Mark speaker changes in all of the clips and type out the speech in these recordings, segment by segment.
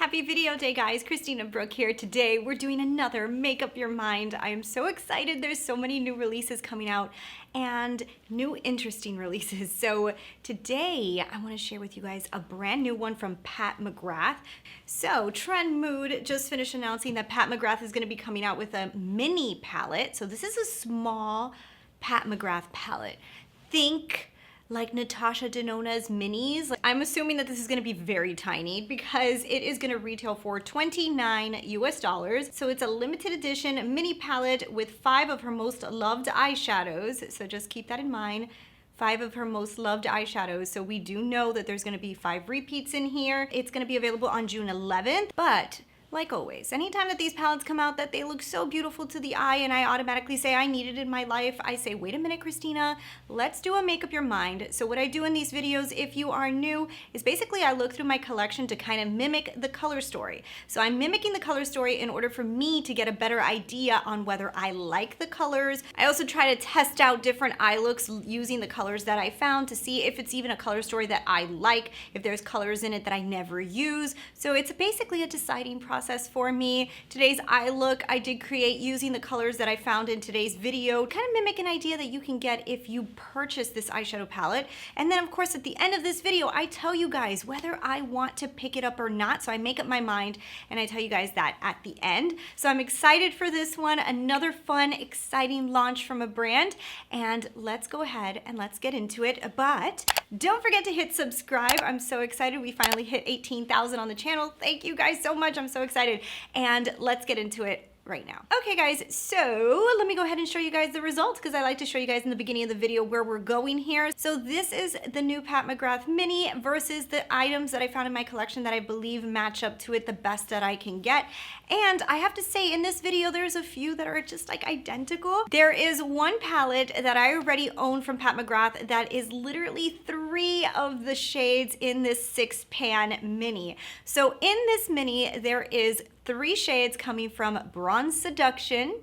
Speaker 1: Happy video day, guys. Christina, Brooke here. Today we're doing another Make Up Your Mind. I am so excited. There's so many new releases coming out and new interesting releases. So today I want to share with you guys a brand new one from Pat McGrath. So Trend Mood just finished announcing that Pat McGrath is going to be coming out with a mini palette. So this is a small Pat McGrath palette. Think like Natasha Denona's minis. I'm assuming that this is gonna be very tiny because it is gonna retail for $29 US. So it's a limited edition mini palette with 5 of her most loved eyeshadows. So just keep that in mind. 5 of her most loved eyeshadows. So we do know that there's gonna be 5 repeats in here. It's gonna be available on June 11th, but like always, anytime that these palettes come out that they look so beautiful to the eye and I automatically say I need it in my life, I say, wait a minute, Christina, let's do a Make Up Your Mind. So what I do in these videos, if you are new, is basically I look through my collection to kind of mimic the color story. So I'm mimicking the color story in order for me to get a better idea on whether I like the colors. I also try to test out different eye looks using the colors that I found to see if it's even a color story that I like, if there's colors in it that I never use. So it's basically a deciding process for me. Today's eye look I did create using the colors that I found in today's video, kind of mimic an idea that you can get if you purchase this eyeshadow palette. And then of course at the end of this video I tell you guys whether I want to pick it up or not. So I make up my mind and I tell you guys that at the end. So I'm excited for this one, another fun, exciting launch from a brand, and let's go ahead and let's get into it. But don't forget to hit subscribe. I'm so excited. We finally hit 18,000 on the channel. Thank you guys so much. I'm so excited. And let's get into it right now. Okay guys, so let me go ahead and show you guys the results because I like to show you guys in the beginning of the video where we're going here. So this is the new Pat McGrath Mini versus the items that I found in my collection that I believe match up to it the best that I can get. And I have to say in this video, there's a few that are just like identical. There is one palette that I already own from Pat McGrath that is literally 3 of the shades in this 6-pan mini. So in this mini, there is 3 shades coming from Bronze Seduction.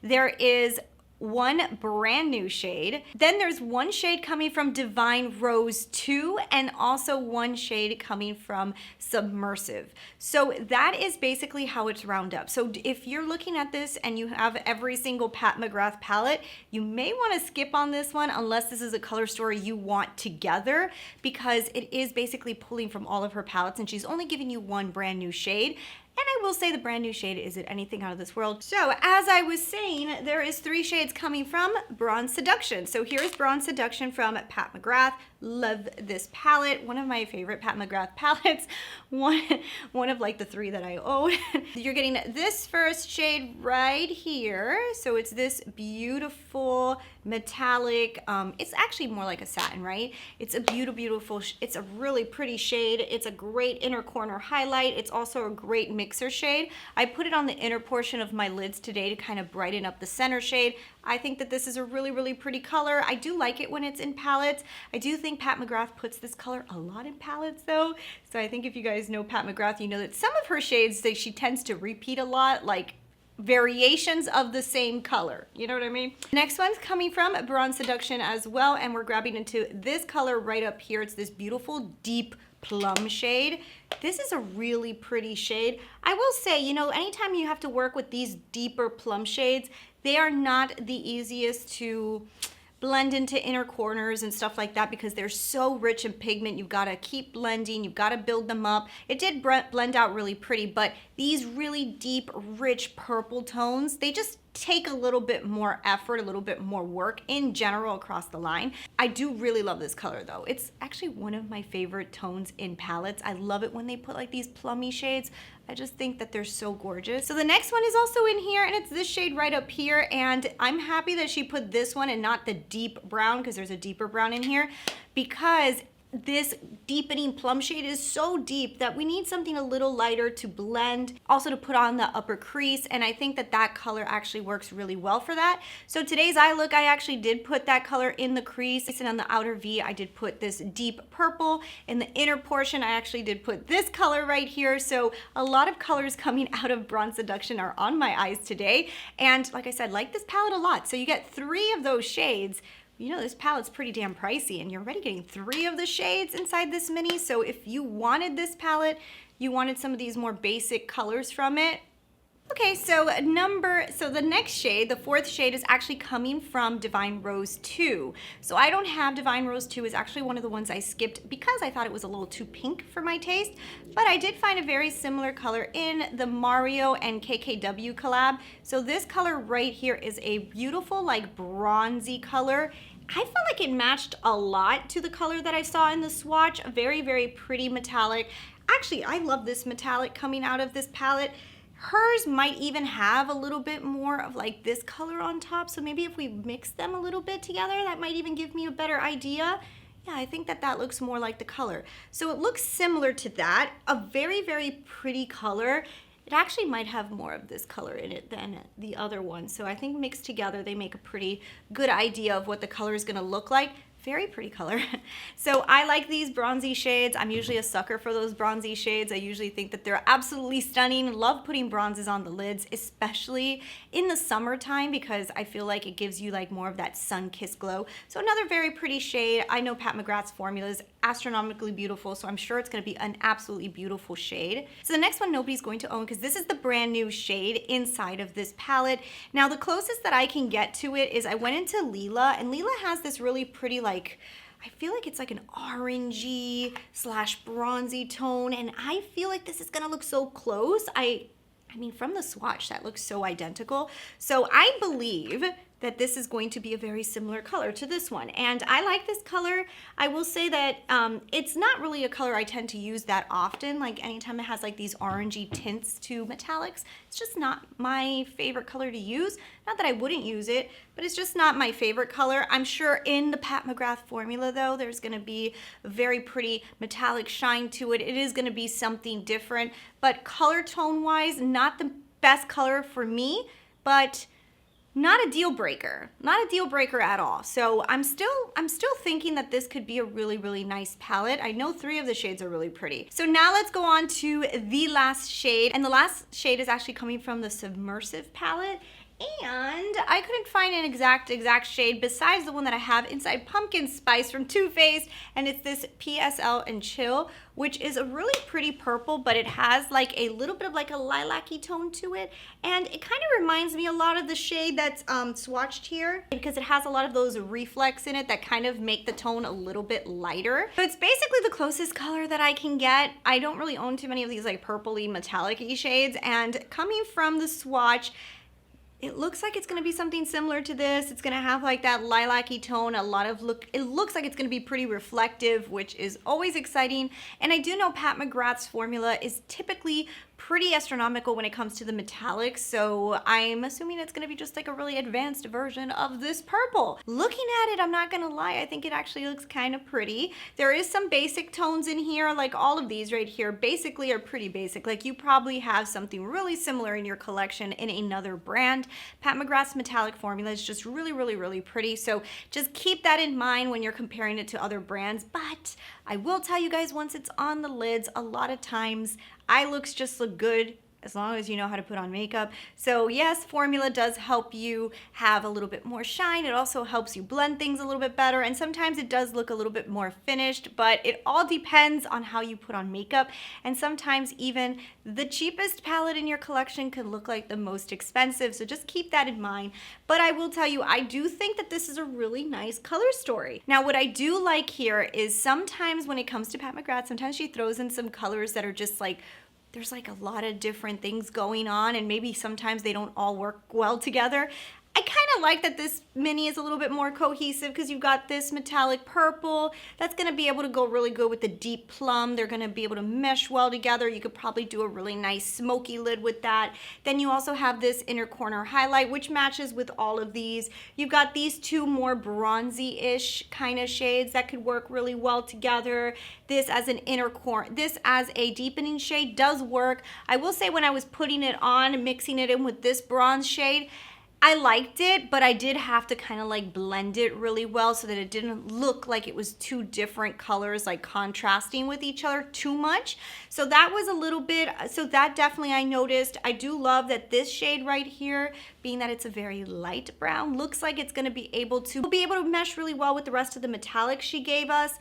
Speaker 1: There is 1 brand new shade. Then there's 1 shade coming from Divine Rose 2 and also 1 shade coming from Submersive. So that is basically how it's round up. So if you're looking at this and you have every single Pat McGrath palette, you may want to skip on this one unless this is a color story you want together, because it is basically pulling from all of her palettes and she's only giving you 1 brand new shade. And I will say the brand new shade isn't anything out of this world. So as I was saying, there is 3 shades coming from Bronze Seduction. So here's Bronze Seduction from Pat McGrath. Love this palette. One of my favorite Pat McGrath palettes. One of like the 3 that I own. You're getting this first shade right here. So it's this beautiful metallic, it's actually more like a satin, right? It's a beautiful, it's a really pretty shade. It's a great inner corner highlight. It's also a great mixer shade. I put it on the inner portion of my lids today to kind of brighten up the center shade. I think that this is a really, really pretty color. I do like it when it's in palettes. I do think Pat McGrath puts this color a lot in palettes though. So I think if you guys know Pat McGrath, you know that some of her shades that she tends to repeat a lot, like variations of the same color. You know what I mean? Next one's coming from Bronze Seduction as well, and we're grabbing into this color right up here. It's this beautiful deep plum shade. This is a really pretty shade. I will say, you know, anytime you have to work with these deeper plum shades, they are not the easiest to blend into inner corners and stuff like that because they're so rich in pigment. You've got to keep blending, you've got to build them up. It did blend out really pretty, but these really deep, rich purple tones, they just take a little bit more effort, a little bit more work in general across the line. I do really love this color though. It's actually one of my favorite tones in palettes. I love it when they put like these plummy shades. I just think that they're so gorgeous. So the next one is also in here and it's this shade right up here, and I'm happy that she put this one and not the deep brown, because there's a deeper brown in here, because this deepening plum shade is so deep that we need something a little lighter to blend, also to put on the upper crease, and I think that that color actually works really well for that. So today's eye look, I actually did put that color in the crease, and on the outer V I did put this deep purple. In the inner portion I actually did put this color right here. So a lot of colors coming out of Bronze Seduction are on my eyes today, and like I said, like this palette a lot. So you get 3 of those shades. You know, this palette's pretty damn pricey and you're already getting 3 of the shades inside this mini. So if you wanted this palette, you wanted some of these more basic colors from it. Okay, so the next shade, the fourth shade, is actually coming from Divine Rose 2. So I don't have Divine Rose 2, is actually one of the ones I skipped because I thought it was a little too pink for my taste. But I did find a very similar color in the Mario and KKW collab. So this color right here is a beautiful, like, bronzy color. I felt like it matched a lot to the color that I saw in the swatch. A very, very pretty metallic. Actually, I love this metallic coming out of this palette. Hers might even have a little bit more of like this color on top, so maybe if we mix them a little bit together, that might even give me a better idea. Yeah, I think that that looks more like the color. So it looks similar to that, a very, very pretty color. It actually might have more of this color in it than the other one, so I think mixed together they make a pretty good idea of what the color is going to look like. Very pretty color. So I like these bronzy shades. I'm usually a sucker for those bronzy shades. I usually think that they're absolutely stunning. Love putting bronzes on the lids, especially in the summertime, because I feel like it gives you like more of that sun-kissed glow. So another very pretty shade. I know Pat McGrath's formula is astronomically beautiful, so I'm sure it's going to be an absolutely beautiful shade. So the next one nobody's going to own because this is the brand new shade inside of this palette. Now the closest that I can get to it is I went into Lila, and Lila has this really pretty, like, I feel like it's like an orangey / bronzy tone, and I feel like this is gonna look so close. I mean, from the swatch, that looks so identical. So I believe that this is going to be a very similar color to this one. And I like this color. I will say that it's not really a color I tend to use that often. Like anytime it has like these orangey tints to metallics, it's just not my favorite color to use. Not that I wouldn't use it, but it's just not my favorite color. I'm sure in the Pat McGrath formula though, there's gonna be a very pretty metallic shine to it. It is gonna be something different, but color tone wise, not the best color for me, but not a deal breaker, not a deal breaker at all. So I'm still thinking that this could be a really, really nice palette. I know 3 of the shades are really pretty. So now let's go on to the last shade. And the last shade is actually coming from the Submersive palette. And I couldn't find an exact shade besides the one that I have inside Pumpkin Spice from Too Faced, and it's this PSL and Chill, which is a really pretty purple, but it has like a little bit of like a lilac-y tone to it, and it kind of reminds me a lot of the shade that's swatched here, because it has a lot of those reflex in it that kind of make the tone a little bit lighter. So it's basically the closest color that I can get. I don't really own too many of these like purpley metallic-y shades, and coming from the swatch, it looks like it's going to be something similar to this. It's going to have like that lilac-y tone, it looks like it's going to be pretty reflective, which is always exciting. And I do know Pat McGrath's formula is typically pretty astronomical when it comes to the metallics, so I'm assuming it's going to be just like a really advanced version of this purple. Looking at it, I'm not going to lie, I think it actually looks kind of pretty. There is some basic tones in here, like all of these right here basically are pretty basic. Like you probably have something really similar in your collection in another brand. Pat McGrath's metallic formula is just really, really, really pretty, so just keep that in mind when you're comparing it to other brands. But I will tell you guys, once it's on the lids, a lot of times eye looks just look good as long as you know how to put on makeup. So yes, formula does help you have a little bit more shine. It also helps you blend things a little bit better, and sometimes it does look a little bit more finished, but it all depends on how you put on makeup. And sometimes even the cheapest palette in your collection can look like the most expensive, so just keep that in mind. But I will tell you, I do think that this is a really nice color story. Now what I do like here is sometimes when it comes to Pat McGrath, sometimes she throws in some colors that are just like, there's like a lot of different things going on, and maybe sometimes they don't all work well together. I kind of like that this mini is a little bit more cohesive because you've got this metallic purple that's going to be able to go really good with the deep plum. They're going to be able to mesh well together. You could probably do a really nice smoky lid with that. Then you also have this inner corner highlight, which matches with all of these. You've got these 2 more bronzy-ish kind of shades that could work really well together. This as an inner corner, this as a deepening shade does work. I will say when I was putting it on, mixing it in with this bronze shade, I liked it, but I did have to kind of like blend it really well so that it didn't look like it was 2 different colors like contrasting with each other too much. So that was a little bit, so that definitely I noticed. I do love that this shade right here, being that it's a very light brown, looks like it's going to be able to mesh really well with the rest of the metallic she gave us.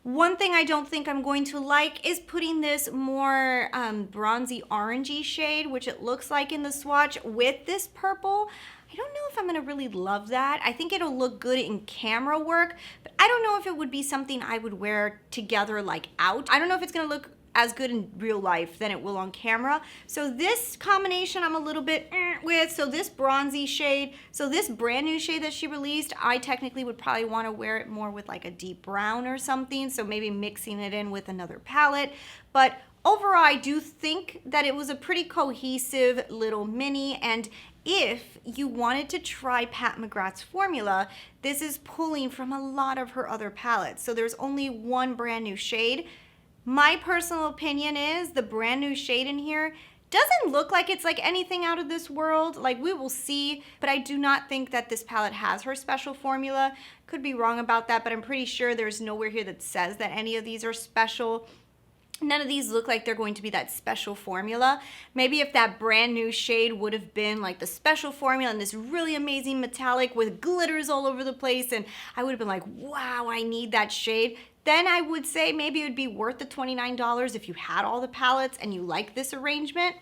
Speaker 1: One thing I don't think I'm going to like is putting this more bronzy orangey shade, which it looks like in the swatch, with this purple. I don't know if I'm gonna really love that. I think it'll look good in camera work, but I don't know if it would be something I would wear together like out. I don't know if it's gonna look as good in real life than it will on camera. So this combination I'm a little bit with. So this bronzy shade, so this brand new shade that she released, I technically would probably want to wear it more with like a deep brown or something. So maybe mixing it in with another palette. But overall, I do think that it was a pretty cohesive little mini. And if you wanted to try Pat McGrath's formula, this is pulling from a lot of her other palettes. So there's only one brand new shade. My personal opinion is the brand new shade in here doesn't look like it's like anything out of this world. Like, we will see, but I do not think that this palette has her special formula. Could be wrong about that, but I'm pretty sure there's nowhere here that says that any of these are special. None of these look like they're going to be that special formula. Maybe if that brand new shade would have been like the special formula and this really amazing metallic with glitters all over the place, and I would have been like, wow, I need that shade. Then I would say maybe it would be worth the $29 if you had all the palettes and you like this arrangement.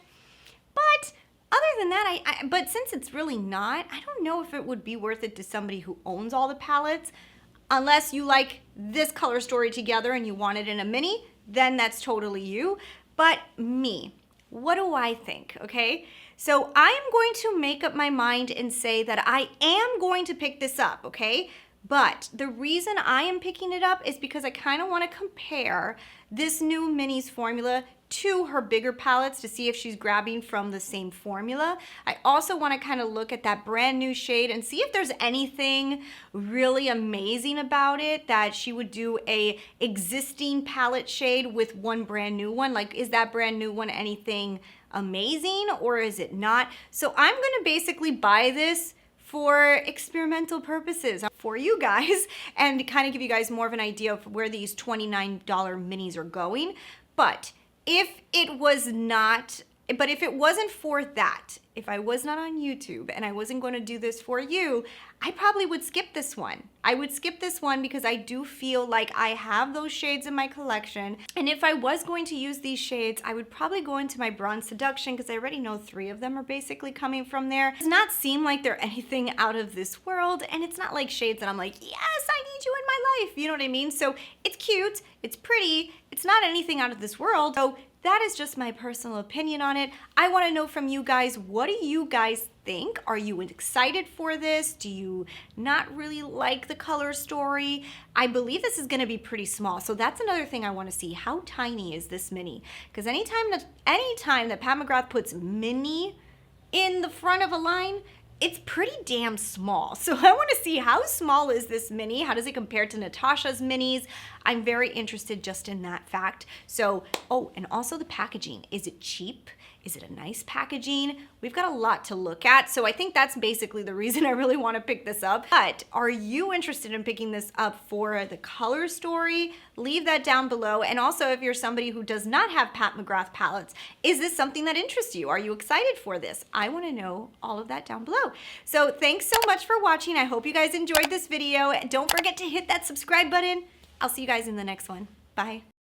Speaker 1: But other than that, but since it's really not, I don't know if it would be worth it to somebody who owns all the palettes. Unless you like this color story together and you want it in a mini, then that's totally you. But me, what do I think, okay? So I am going to make up my mind and say that I am going to pick this up, okay? But the reason I am picking it up is because I kind of want to compare this new Mini's formula to her bigger palettes to see if she's grabbing from the same formula. I also want to kind of look at that brand new shade and see if there's anything really amazing about it that she would do a existing palette shade with one brand new one. Like, is that brand new one anything amazing or is it not? So I'm going to basically buy this for experimental purposes for you guys and kind of give you guys more of an idea of where these $29 minis are going. But if it wasn't for that, if I was not on YouTube and I wasn't going to do this for you, I probably would skip this one. I would skip this one because I do feel like I have those shades in my collection. And if I was going to use these shades, I would probably go into my Bronze Seduction because I already know 3 of them are basically coming from there. It does not seem like they're anything out of this world, and it's not like shades that I'm like, yes, I need you in my life. You know what I mean? So it's cute, it's pretty, it's not anything out of this world. So that is just my personal opinion on it. I want to know from you guys, what do you guys think? Are you excited for this? Do you not really like the color story? I believe this is going to be pretty small, so that's another thing I want to see. How tiny is this mini? Because anytime that Pat McGrath puts mini in the front of a line, it's pretty damn small. So I want to see, how small is this mini? How does it compare to Natasha's minis? I'm very interested just in that fact. So, oh, and also the packaging. Is it cheap? Is it a nice packaging? We've got a lot to look at. So I think that's basically the reason I really want to pick this up. But are you interested in picking this up for the color story? Leave that down below. And also, if you're somebody who does not have Pat McGrath palettes, is this something that interests you? Are you excited for this? I want to know all of that down below. So thanks so much for watching. I hope you guys enjoyed this video. Don't forget to hit that subscribe button. I'll see you guys in the next one. Bye.